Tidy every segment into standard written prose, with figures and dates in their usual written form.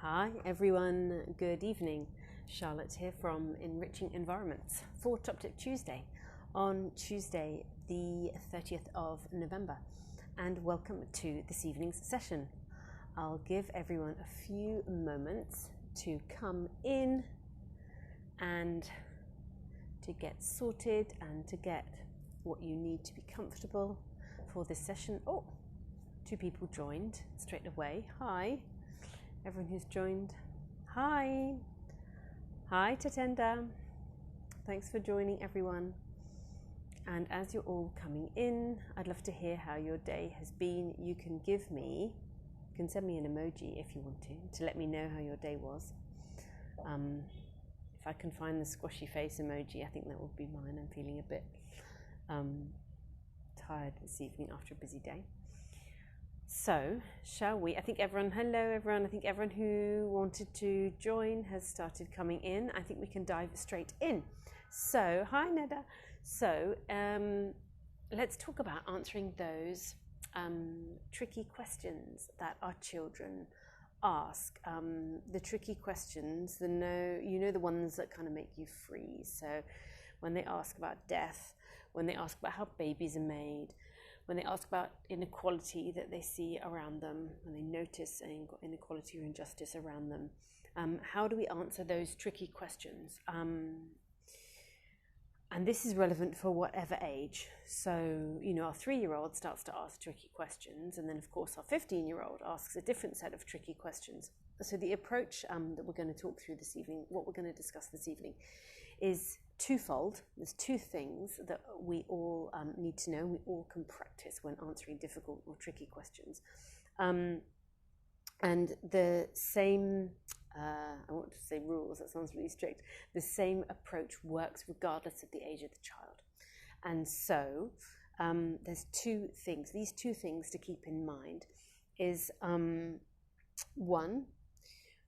Hi everyone, good evening. Charlotte here from Enriching Environments for Top Tip Tuesday on Tuesday the 30th of November, and welcome to this evening's session. I'll give everyone a few moments to come in and to get sorted and to get what you need to be comfortable for this session. Oh, two people joined straight away. Hi. Everyone who's joined, hi Tatenda, thanks for joining everyone. And as you're all coming in, I'd love to hear how your day has been. You can send me an emoji if you want to let me know how your day was. If I can find the squashy face emoji, I think that would be mine. I'm feeling a bit tired this evening after a busy day. So, shall we? Hello everyone. I think everyone who wanted to join has started coming in. I think we can dive straight in. So, hi Neda. So, let's talk about answering those tricky questions that our children ask. The tricky questions, the ones that kind of make you freeze. So, when they ask about death, when they ask about how babies are made, when they ask about inequality that they see around them, when they notice inequality or injustice around them, how do we answer those tricky questions? And this is relevant for whatever age. So, our 3-year-old starts to ask tricky questions, and then of course our 15-year-old asks a different set of tricky questions. So the approach that we're going to talk through this evening, what we're going to discuss this evening, is twofold. There's two things that we all need to know, we all can practice when answering difficult or tricky questions. And the same, I want to say rules, that sounds really strict, the same approach works regardless of the age of the child. And so there's these two things to keep in mind is, one,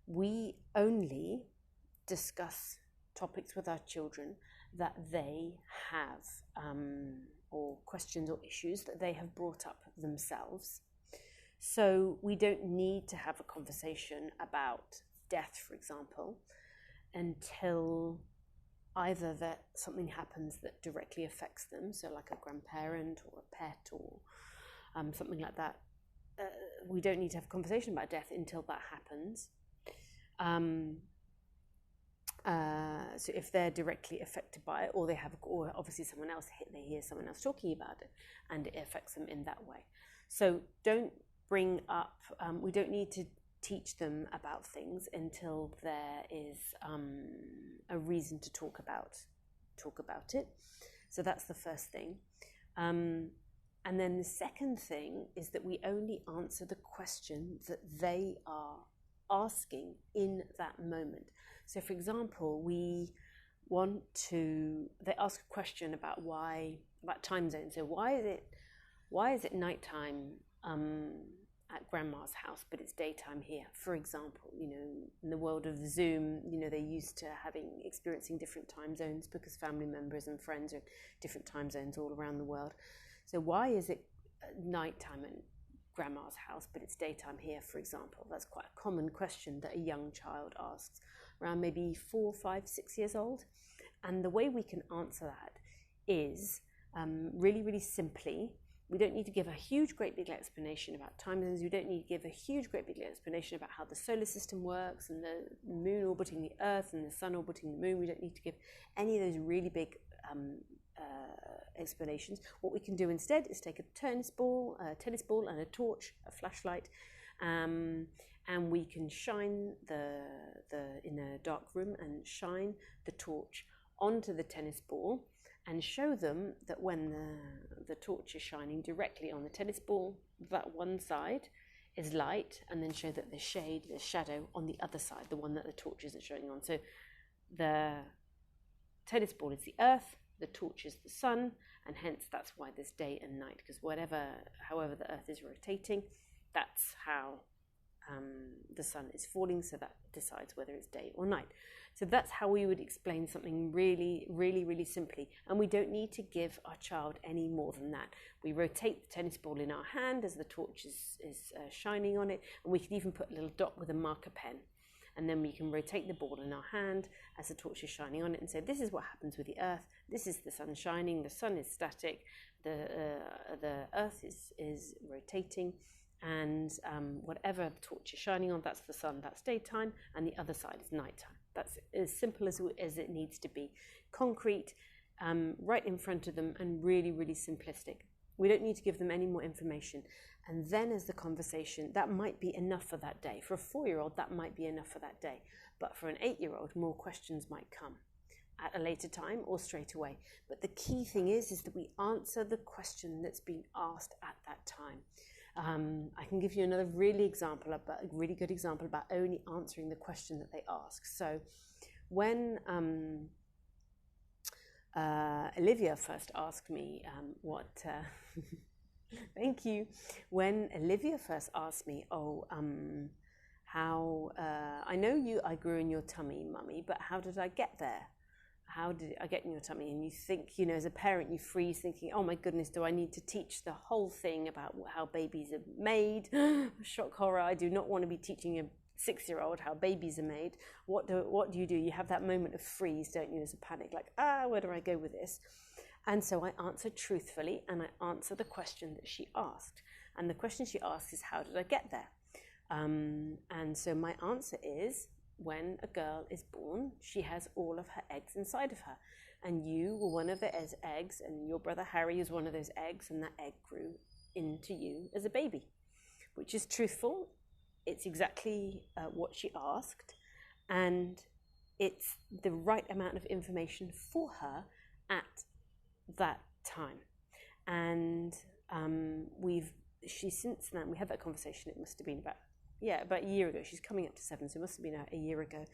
we only discuss topics with our children that they have, or questions or issues that they have brought up themselves. So we don't need to have a conversation about death, for example, until either that something happens that directly affects them, so like a grandparent or a pet or something like that. We don't need to have a conversation about death until that happens. So if they're directly affected by it, or obviously they hear someone else talking about it, and it affects them in that way. So don't bring up. We don't need to teach them about things until there is a reason to talk about it. So that's the first thing. And then the second thing is that we only answer the question that they are asking in that moment. So for example, they ask a question about time zones. So why is it nighttime at grandma's house, but it's daytime here, for example? In the world of Zoom, they're used to experiencing different time zones because family members and friends are in different time zones all around the world. So why is it nighttime at grandma's house, but it's daytime here, for example? That's quite a common question that a young child asks, around maybe 4, 5, 6 years old. And the way we can answer that is really, really simply. We don't need to give a huge, great big explanation about time zones. We don't need to give a huge, great big explanation about how the solar system works and the moon orbiting the Earth and the sun orbiting the moon. We don't need to give any of those really big explanations. What we can do instead is take a tennis ball and a torch, a flashlight, and we can shine in a dark room and shine the torch onto the tennis ball and show them that when the torch is shining directly on the tennis ball, that one side is light, and then show that the shadow on the other side, the one that the torch isn't showing on. So the tennis ball is the Earth, the torch is the sun, and hence that's why there's day and night, because however the Earth is rotating, that's how the sun is falling, so that decides whether it's day or night. So that's how we would explain something really, really, really simply. And we don't need to give our child any more than that. We rotate the tennis ball in our hand as the torch is shining on it, and we could even put a little dot with a marker pen And then we can rotate the ball in our hand as the torch is shining on it and say, this is what happens with the earth. This is the sun shining. The sun is static. The earth is rotating. And whatever the torch is shining on, that's the sun, that's daytime, and the other side is nighttime. That's as simple as it needs to be. Concrete, right in front of them, and really, really simplistic. We don't need to give them any more information. And then as the conversation, that might be enough for that day. For a 4-year-old, that might be enough for that day. But for an 8-year-old, more questions might come at a later time or straight away. But the key thing is that we answer the question that's been asked at that time. I can give you another really good example about only answering the question that they ask. So when Olivia first asked me thank you. When Olivia first asked me, how, I know I grew in your tummy, Mummy, but how did I get there? How did I get in your tummy? And you think, as a parent, you freeze thinking, oh my goodness, do I need to teach the whole thing about how babies are made? Shock, horror. I do not want to be teaching a 6-year-old how babies are made. What do? You have that moment of freeze, don't you, as a panic, like, where do I go with this? And so I answered truthfully, and I answered the question that she asked. And the question she asked is, how did I get there? And so my answer is, when a girl is born, she has all of her eggs inside of her. And you were one of the eggs, and your brother Harry is one of those eggs, and that egg grew into you as a baby, which is truthful. It's exactly what she asked, and it's the right amount of information for her at that time. And since then, we had that conversation, it must have been about a year ago. She's coming up to 7, so it must have been a year ago.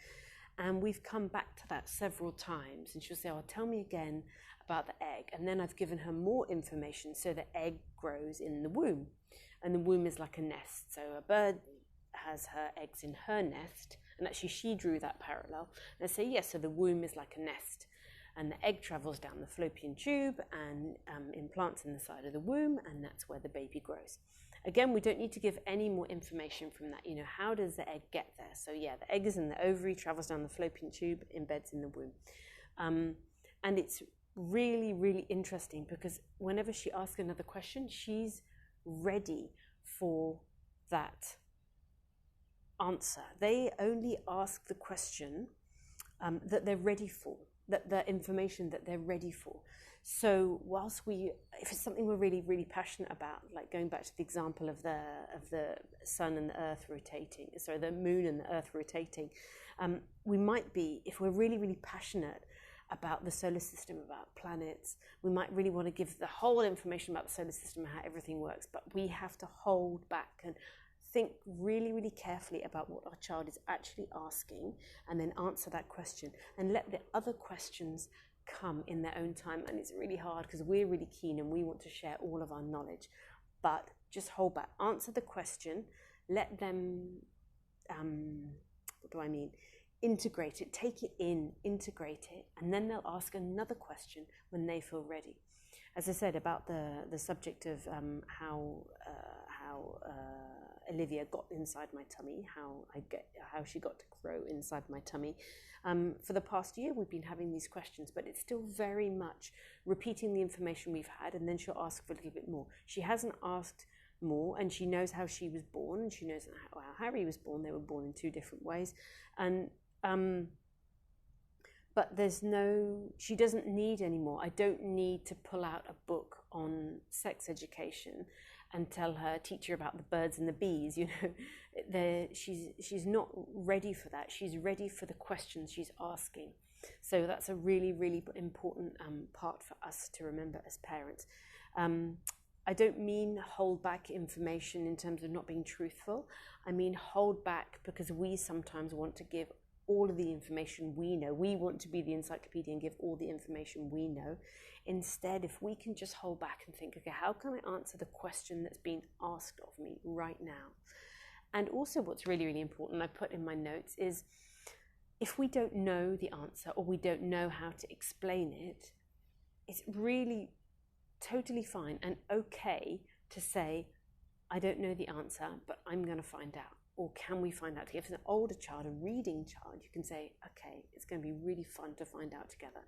And we've come back to that several times. And she'll say, tell me again about the egg. And then I've given her more information. So the egg grows in the womb. And the womb is like a nest. So a bird has her eggs in her nest. And actually, she drew that parallel. And I say, yes, so the womb is like a nest. And the egg travels down the fallopian tube and implants in the side of the womb. And that's where the baby grows. Again, we don't need to give any more information from that. How does the egg get there? So the egg is in the ovary, travels down the fallopian tube, embeds in the womb. And it's really, really interesting because whenever she asks another question, she's ready for that answer. They only ask the question that they're ready for, the information that they're ready for. So if it's something we're really, really passionate about, like going back to the example of the sun and the earth rotating, the moon and the earth rotating, we might be, if we're really, really passionate about the solar system, about planets, we might really want to give the whole information about the solar system and how everything works, but we have to hold back and think really, really carefully about what our child is actually asking and then answer that question and let the other questions come in their own time. And it's really hard because we're really keen and we want to share all of our knowledge, but just hold back, answer the question, let them integrate it, take it in, integrate it, and then they'll ask another question when they feel ready. As I said about the subject of how Olivia got inside my tummy, how she got to grow inside my tummy. For the past year, we've been having these questions, but it's still very much repeating the information we've had, and then she'll ask for a little bit more. She hasn't asked more, and she knows how she was born, and she knows how Harry was born. They were born in 2 different ways, and but she doesn't need any more. I don't need to pull out a book on sex education and teach her about the birds and the bees. She's not ready for that. She's ready for the questions she's asking. So that's a really, really important part for us to remember as parents. I don't mean hold back information in terms of not being truthful. I mean hold back because we sometimes want to give all of the information we know. We want to be the encyclopedia and give all the information we know. Instead, if we can just hold back and think, okay, how can I answer the question that's being asked of me right now? And also what's really, really important, I put in my notes, is if we don't know the answer or we don't know how to explain it, it's really totally fine and okay to say, I don't know the answer, but I'm going to find out. or can we find out together? If it's an older child, a reading child, you can say, okay, it's going to be really fun to find out together,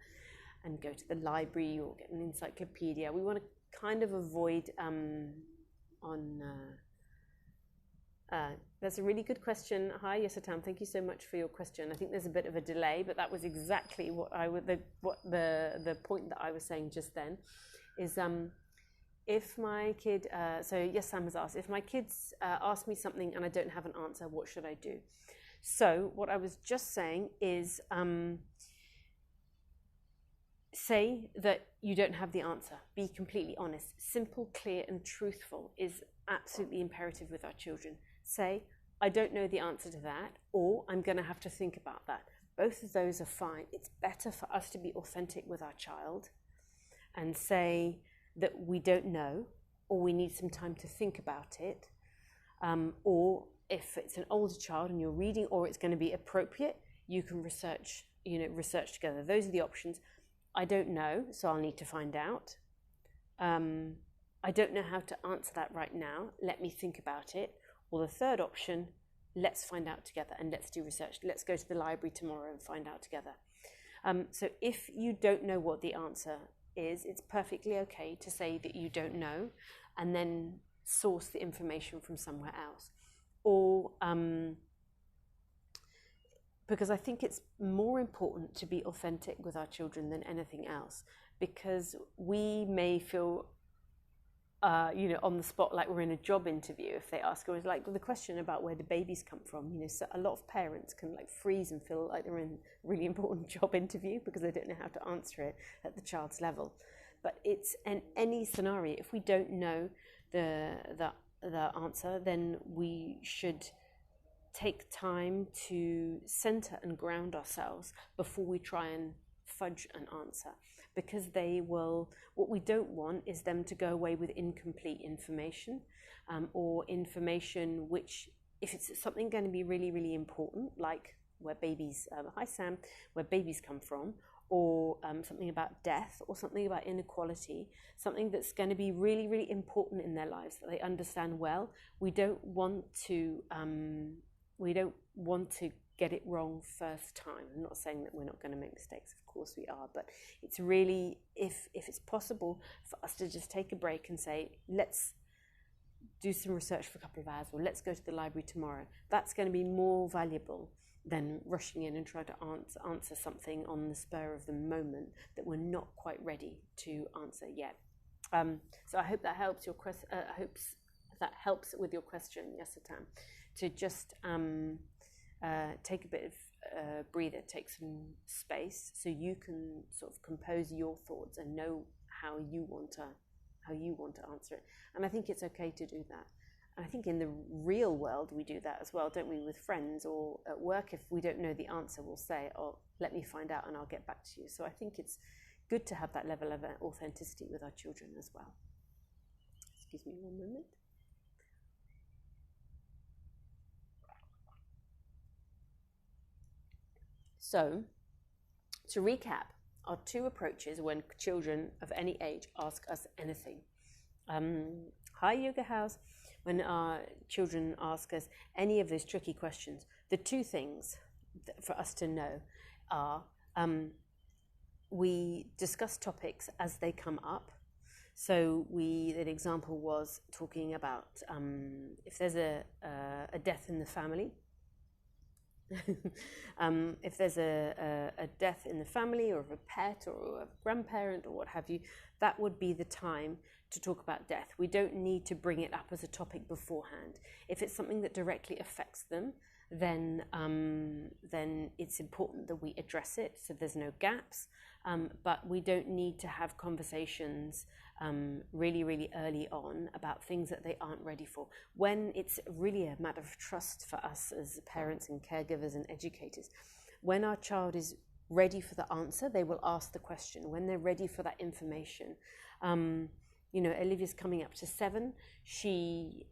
and go to the library or get an encyclopedia. We want to kind of avoid that's a really good question. Hi, Yesatam. Thank you so much for your question. I think there's a bit of a delay, but that was exactly what the point that I was saying just then is if my kid. So yes, Sam has asked if my kids ask me something and I don't have an answer, what should I do? So what I was just saying is say that you don't have the answer. Be completely honest. Simple, clear, and truthful is absolutely imperative with our children. Say, I don't know the answer to that, or I'm going to have to think about that. Both of those are fine. It's better for us to be authentic with our child and say that we don't know, or we need some time to think about it, or if it's an older child and you're reading, or it's going to be appropriate, you can research together. Those are the options. I don't know, so I'll need to find out. I don't know how to answer that right now. Let me think about it. Or the third option, let's find out together and let's do research. Let's go to the library tomorrow and find out together. So if you don't know what the answer is, it's perfectly okay to say that you don't know and then source the information from somewhere else. Or because I think it's more important to be authentic with our children than anything else, because we may feel on the spot, like we're in a job interview. If they ask us, like the question about where do babies come from, so a lot of parents can like freeze and feel like they're in a really important job interview because they don't know how to answer it at the child's level. But it's in any scenario, if we don't know the answer, then we should take time to center and ground ourselves before we try and fudge an answer, because what we don't want is them to go away with incomplete information, or information which, if it's something going to be really, really important, like where babies, hi Sam, where babies come from, or something about death, or something about inequality, something that's going to be really, really important in their lives that they understand well, we don't want to get it wrong first time. I'm not saying that we're not going to make mistakes, of course we are, but it's really, if it's possible for us to just take a break and say, let's do some research for a couple of hours, or let's go to the library tomorrow. That's going to be more valuable than rushing in and trying to answer something on the spur of the moment that we're not quite ready to answer yet. So I hope that helps your question. That helps with your question, Yasatan, to just take a bit of breather, take some space, so you can sort of compose your thoughts and know how you want to answer it. And I think it's okay to do that. And I think in the real world we do that as well, don't we? With friends or at work, if we don't know the answer, we'll say, "Oh, let me find out and I'll get back to you." So I think it's good to have that level of authenticity with our children as well. Excuse me one moment. So, to recap, our two approaches when children of any age ask us anything. Hi, Yoga House. When our children ask us any of those tricky questions, the two things for us to know are we discuss topics as they come up. So an example was talking about if there's a death in the family. If there's a death in the family, or of a pet or a grandparent or what have you, that would be the time to talk about death. We don't need to bring it up as a topic beforehand. If it's something that directly affects them, then it's important that we address it so there's no gaps. But we don't need to have conversations really, really early on about things that they aren't ready for. When it's really a matter of trust for us as parents and caregivers and educators, when our child is ready for the answer, they will ask the question. When they're ready for that information, Olivia's coming up to 7. She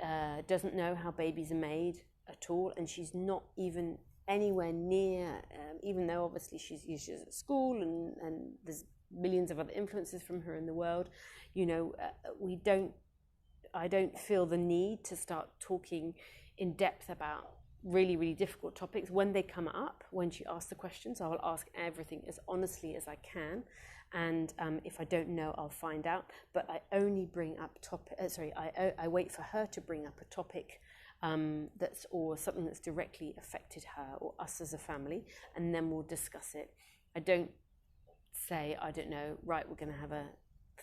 doesn't know how babies are made at all, and she's not even anywhere near, even though obviously she's at school and there's millions of other influences from her in the world, I don't feel the need to start talking in depth about really, really difficult topics, when they come up, when she asks the questions, I will ask everything as honestly as I can. And if I don't know, I'll find out. But I only bring up I wait for her to bring up a topic that's, or something that's directly affected her or us as a family, and then we'll discuss it. I don't say, I don't know, right, we're going to have a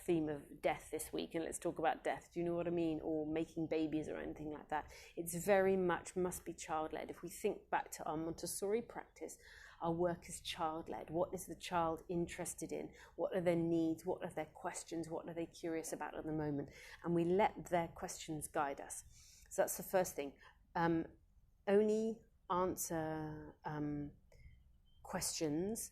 theme of death this week and let's talk about death. Do you know what I mean? Or making babies or anything like that. It's very much must be child-led. If we think back to our Montessori practice, our work is child-led. What is the child interested in? What are their needs? What are their questions? What are they curious about at the moment? And we let their questions guide us. So that's the first thing. Only answer questions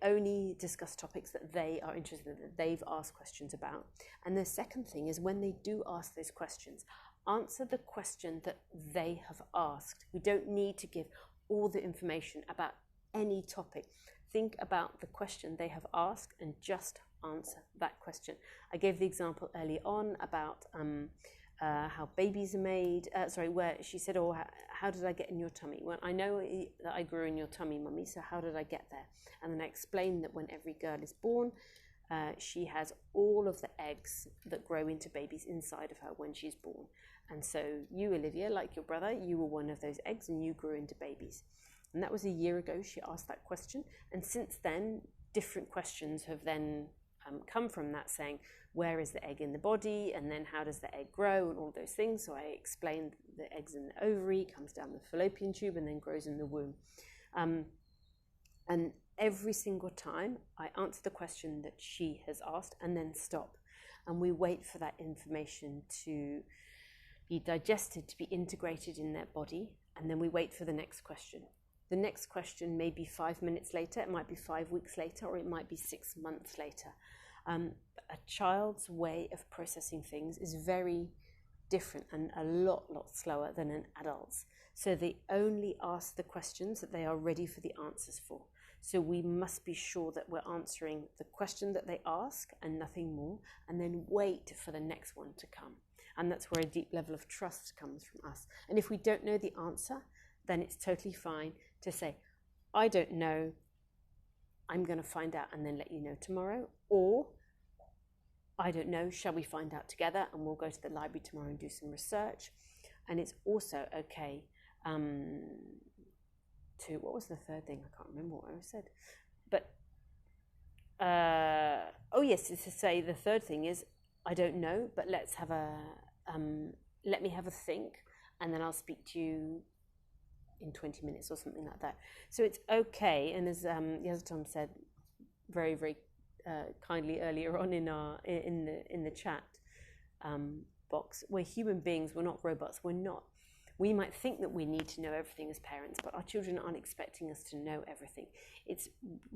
only discuss topics that they are interested in, that they've asked questions about. And the second thing is, when they do ask those questions, answer the question that they have asked. We don't need to give all the information about any topic. Think about the question they have asked and just answer that question. I gave the example early on about how babies are made, where she said, oh, how did I get in your tummy? Well, I know that I grew in your tummy, mummy, so how did I get there? And then I explained that when every girl is born, she has all of the eggs that grow into babies inside of her when she's born. And so you, Olivia, like your brother, you were one of those eggs and you grew into babies. And that was a year ago she asked that question. And since then, different questions have then come from that, saying, where is the egg in the body, and then how does the egg grow, and all those things. So I explained the eggs in the ovary, comes down the fallopian tube, and then grows in the womb. And every single time I answer the question that she has asked and then stop. And we wait for that information to be digested, to be integrated in their body, and then we wait for the next question. The next question may be 5 minutes later, it might be 5 weeks later, or it might be 6 months later. A child's way of processing things is very different and a lot slower than an adult's. So they only ask the questions that they are ready for the answers for. So we must be sure that we're answering the question that they ask and nothing more, and then wait for the next one to come. And that's where a deep level of trust comes from us. And if we don't know the answer, then it's totally fine to say, I don't know, I'm going to find out and then let you know tomorrow. Or, I don't know, shall we find out together, and we'll go to the library tomorrow and do some research. And it's also okay to, what was the third thing? I can't remember what I said. But, it's to say the third thing is, I don't know, but let's have let me have a think, and then I'll speak to you in 20 minutes or something like that. So it's okay. And as Yazdan said very, very kindly earlier on in the chat box, we're human beings, we're not robots. We're not. We might think that we need to know everything as parents, but our children aren't expecting us to know everything. It's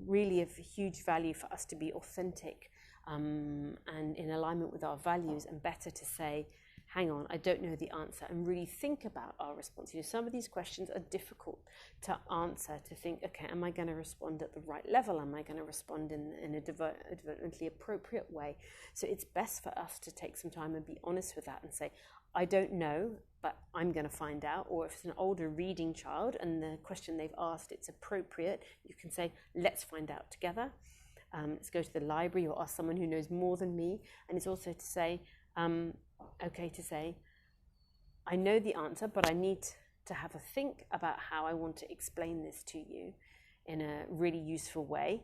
really of huge value for us to be authentic and in alignment with our values, and better to say, hang on, I don't know the answer, and really think about our response. Some of these questions are difficult to answer, to think, okay, am I going to respond at the right level? Am I going to respond in a developmentally appropriate way? So it's best for us to take some time and be honest with that and say, I don't know, but I'm going to find out. Or if it's an older reading child and the question they've asked, it's appropriate, you can say, let's find out together. Let's go to the library or ask someone who knows more than me. And it's also to say, okay to say, I know the answer, but I need to have a think about how I want to explain this to you in a really useful way,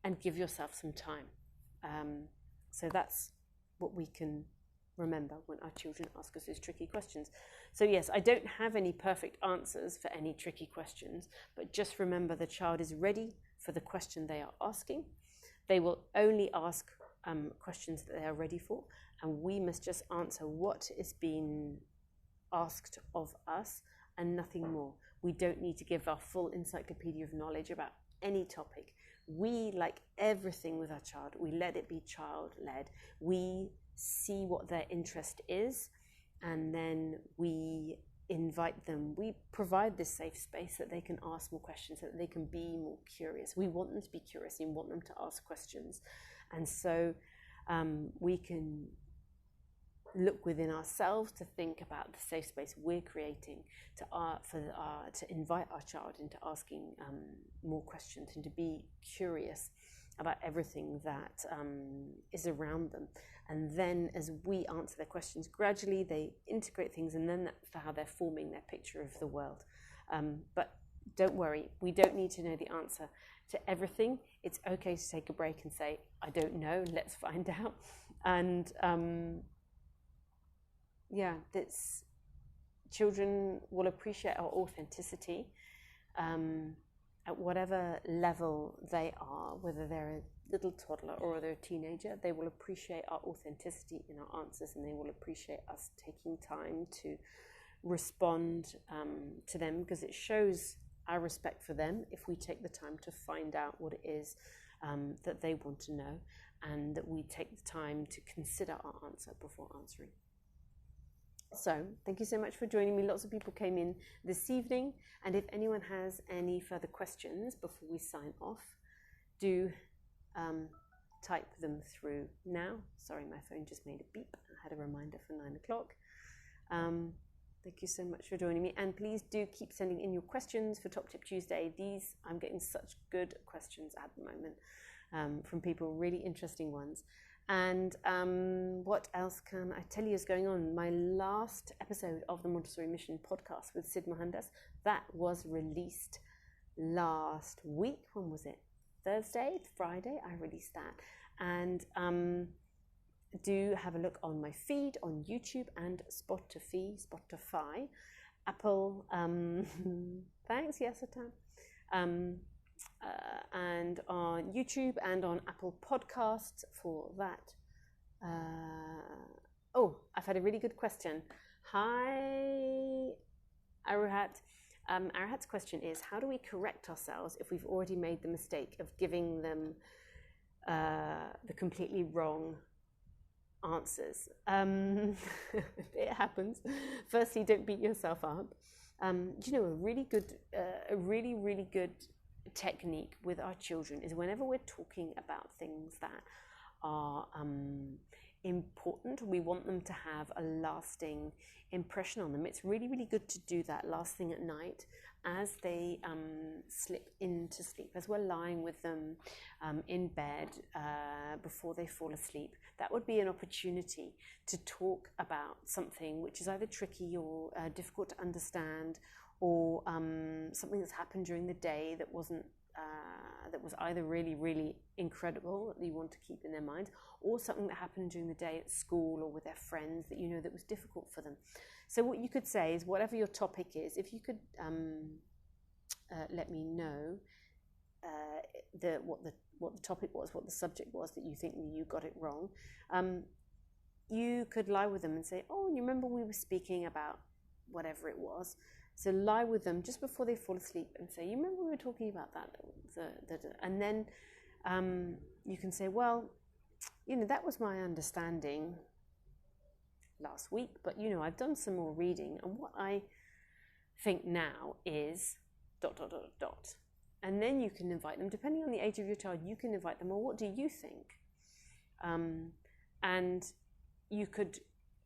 and give yourself some time. So that's what we can remember when our children ask us those tricky questions. So yes, I don't have any perfect answers for any tricky questions, but just remember the child is ready for the question they are asking. They will only ask questions that they are ready for, and we must just answer what is being asked of us and nothing more. We don't need to give our full encyclopedia of knowledge about any topic. We, like everything with our child, we let it be child-led. We see what their interest is, and then we invite them. We provide this safe space that they can ask more questions, that they can be more curious. We want them to be curious and want them to ask questions. And so we can look within ourselves, to think about the safe space we're creating to invite our child into asking more questions and to be curious about everything that is around them. And then as we answer their questions, gradually they integrate things, and then that's how they're forming their picture of the world. But don't worry, we don't need to know the answer to everything. It's okay to take a break and say, I don't know, let's find out. And that's, children will appreciate our authenticity at whatever level they are, whether they're a little toddler or they're a teenager. They will appreciate our authenticity in our answers, and they will appreciate us taking time to respond to them, because it shows our respect for them if we take the time to find out what it is that they want to know, and that we take the time to consider our answer before answering. So thank you so much for joining me. Lots of people came in this evening, and if anyone has any further questions before we sign off, do type them through now. Sorry, my phone just made a beep. I had a reminder for 9 o'clock. Thank you so much for joining me, and please do keep sending in your questions for Top Tip Tuesday. I'm getting such good questions at the moment from people, really interesting ones. And what else can I tell you is going on? My last episode of the Montessori Mission podcast with Sid Mohandas, that was released last week. When was it? Thursday, Friday, I released that. And do have a look on my feed on YouTube and Spotify, Apple, thanks, yes, and on YouTube and on Apple Podcasts for that. I've had a really good question. Hi, Aruhat. Arahat's question is, how do we correct ourselves if we've already made the mistake of giving them the completely wrong answers? It happens. Firstly, don't beat yourself up. A really good technique with our children is, whenever we're talking about things that are important, we want them to have a lasting impression on them. It's really, really good to do that last thing at night as they slip into sleep, as we're lying with them in bed before they fall asleep. That would be an opportunity to talk about something which is either tricky or difficult to understand, or something that's happened during the day that was either really, really incredible that you want to keep in their mind, or something that happened during the day at school or with their friends that you know that was difficult for them. So what you could say is, whatever your topic is, if you could let me know what the topic was, what the subject was that you think you got it wrong, you could lie with them and say, oh, you remember we were speaking about whatever it was. So lie with them just before they fall asleep and say, you remember we were talking about that? And then you can say, well, that was my understanding last week, but I've done some more reading, and what I think now is ... And then you can invite them, depending on the age of your child, you can invite them, well, what do you think? And you could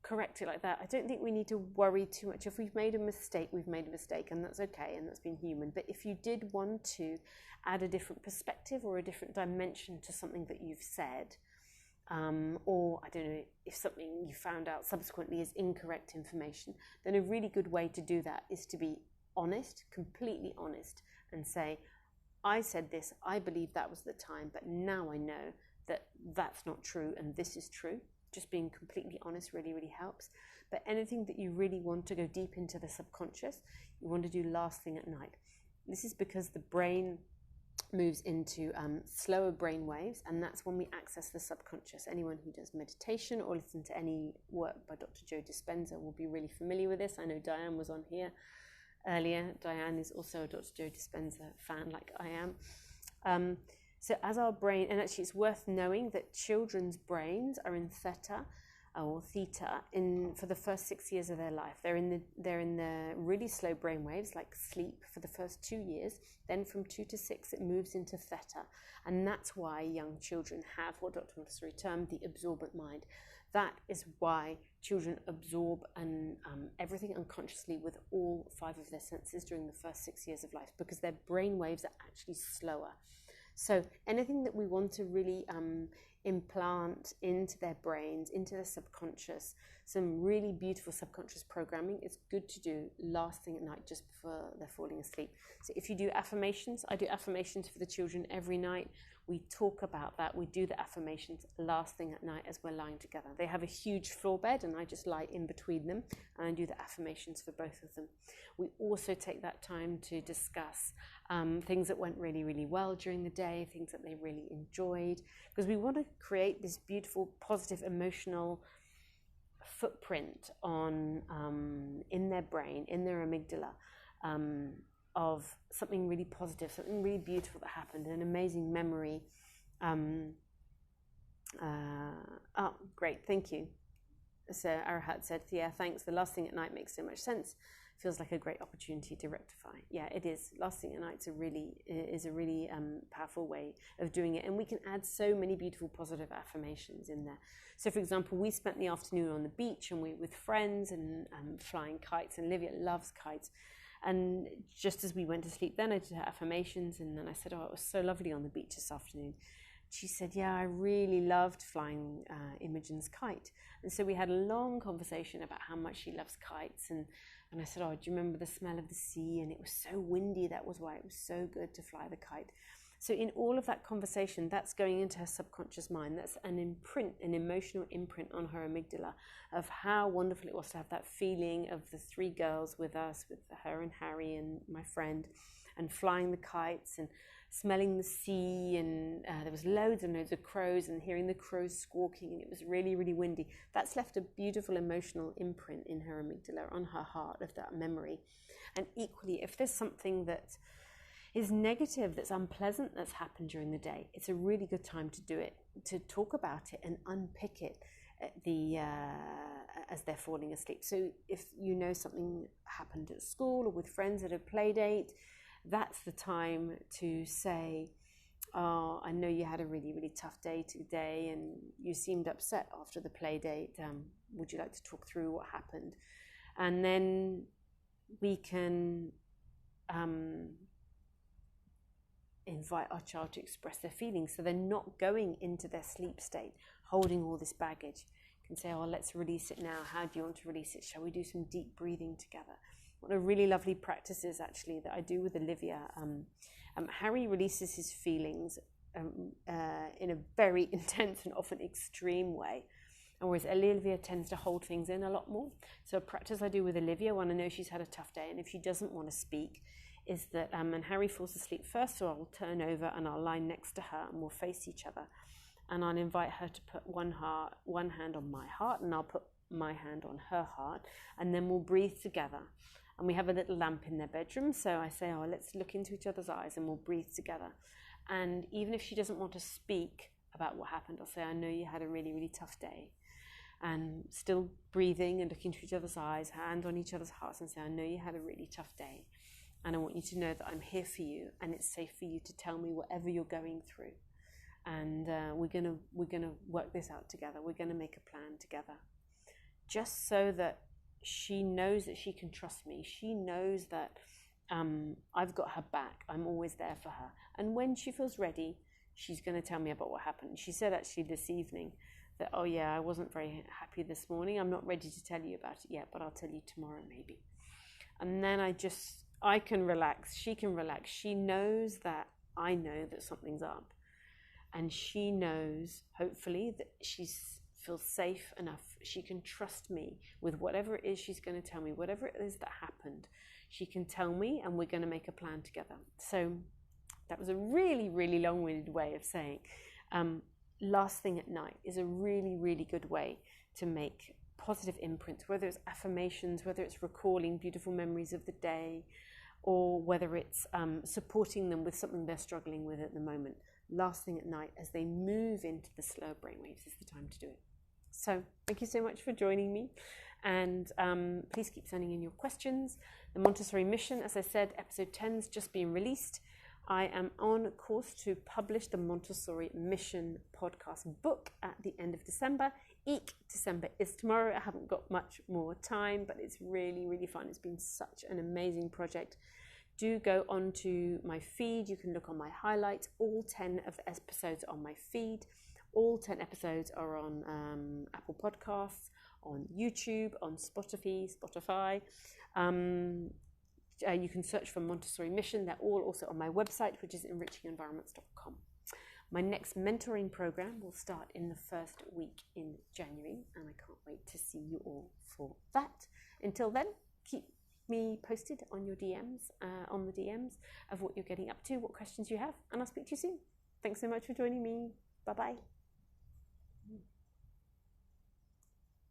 correct it like that. I don't think we need to worry too much. If we've made a mistake, we've made a mistake, and that's okay, and that's been human. But if you did want to add a different perspective or a different dimension to something that you've said, or I don't know, if something you found out subsequently is incorrect information, then a really good way to do that is to be honest, completely honest, and say, I said this, I believe that was the time, but now I know that that's not true and this is true. Just being completely honest really, really helps. But anything that you really want to go deep into the subconscious, you want to do last thing at night. This is because the brain moves into slower brain waves, and that's when we access the subconscious. Anyone who does meditation or listen to any work by Dr. Joe Dispenza will be really familiar with this. I know Diane was on here earlier. Diane is also a Dr. Joe Dispenza fan like I am. So as our brain, and actually it's worth knowing that children's brains are in theta or theta for the first 6 years of their life. They're in the really slow brain waves, like sleep, for the first 2 years. Then from 2 to 6, it moves into theta. And that's why young children have what Dr. Montessori termed the absorbent mind. That is why children absorb everything unconsciously with all 5 of their senses during the first 6 years of life, because their brain waves are actually slower. So anything that we want to really implant into their brains, into their subconscious, some really beautiful subconscious programming, it's good to do last thing at night, just before they're falling asleep. So if you do affirmations, I do affirmations for the children every night. We talk about that. We do the affirmations last thing at night as we're lying together. They have a huge floor bed and I just lie in between them and I do the affirmations for both of them. We also take that time to discuss things that went really, really well during the day, things that they really enjoyed, because we want to create this beautiful, positive, emotional footprint in their brain, in their amygdala, of something really positive, something really beautiful that happened, an amazing memory. Oh, great, thank you. So Arahat said, yeah, thanks. The last thing at night makes so much sense. Feels like a great opportunity to rectify. Yeah, it is. Last thing at night is a really powerful way of doing it. And we can add so many beautiful positive affirmations in there. So for example, we spent the afternoon on the beach and we with friends and flying kites, and Olivia loves kites. And just as we went to sleep then, I did her affirmations, and then I said, oh, it was so lovely on the beach this afternoon. She said, yeah, I really loved flying Imogen's kite. And so we had a long conversation about how much she loves kites. And I said, oh, do you remember the smell of the sea? And it was so windy. That was why it was so good to fly the kite. So in all of that conversation, that's going into her subconscious mind. That's an imprint, an emotional imprint on her amygdala of how wonderful it was to have that feeling of the 3 girls with us, with her and Harry and my friend, and flying the kites and smelling the sea, and there was loads and loads of crows, and hearing the crows squawking, and it was really, really windy. That's left a beautiful emotional imprint in her amygdala, on her heart, of that memory. And equally, if there's something that is negative, that's unpleasant, that's happened during the day, it's a really good time to do it, to talk about it and unpick it at as they're falling asleep. So if you know something happened at school or with friends at a play date, that's the time to say, oh, I know you had a really, really tough day today and you seemed upset after the play date. Would you like to talk through what happened? And then we can invite our child to express their feelings, so they're not going into their sleep state holding all this baggage. You can say, oh, let's release it now. How do you want to release it? Shall we do some deep breathing together? One of the really lovely practices actually that I do with Olivia, Harry releases his feelings in a very intense and often extreme way, and whereas Olivia tends to hold things in a lot more. So a practice I do with Olivia when I know she's had a tough day and if she doesn't want to speak is that, and Harry falls asleep first, so I'll turn over and I'll lie next to her and we'll face each other, and I'll invite her to put one hand on my heart and I'll put my hand on her heart, and then we'll breathe together. And we have a little lamp in their bedroom, so I say, oh, let's look into each other's eyes and we'll breathe together. And even if she doesn't want to speak about what happened, I'll say, I know you had a really, really tough day. And still breathing and looking into each other's eyes, hand on each other's hearts, and say, I know you had a really tough day. And I want you to know that I'm here for you and it's safe for you to tell me whatever you're going through. And we're gonna work this out together. We're gonna make a plan together. Just so that she knows that she can trust me. She knows that I've got her back. I'm always there for her. And when she feels ready, she's going to tell me about what happened. She said actually this evening that, oh yeah, I wasn't very happy this morning. I'm not ready to tell you about it yet, but I'll tell you tomorrow maybe. And then I can relax. She can relax. She knows that I know that something's up. And she knows, hopefully, that she feels safe enough. She can trust me with whatever it is she's going to tell me, whatever it is that happened. She can tell me and we're going to make a plan together. So that was a really, really long-winded way of saying last thing at night is a really, really good way to make positive imprints, whether it's affirmations, whether it's recalling beautiful memories of the day, or whether it's supporting them with something they're struggling with at the moment. Last thing at night, as they move into the slow brainwaves, is the time to do it. So thank you so much for joining me, and please keep sending in your questions. The Montessori Mission, as I said, episode 10's just been released. I am on course to publish the Montessori Mission podcast book at the end of December. Eek, December is tomorrow. I haven't got much more time, but it's really, really fun. It's been such an amazing project. Do go onto my feed. You can look on my highlights. All 10 of the episodes are on my feed. All 10 episodes are on Apple Podcasts, on YouTube, on Spotify. You can search for Montessori Mission. They're all also on my website, which is enrichingenvironments.com. My next mentoring program will start in the first week in January, and I can't wait to see you all for that. Until then, keep me posted on your DMs, on the DMs of what you're getting up to, what questions you have, and I'll speak to you soon. Thanks so much for joining me. Bye-bye.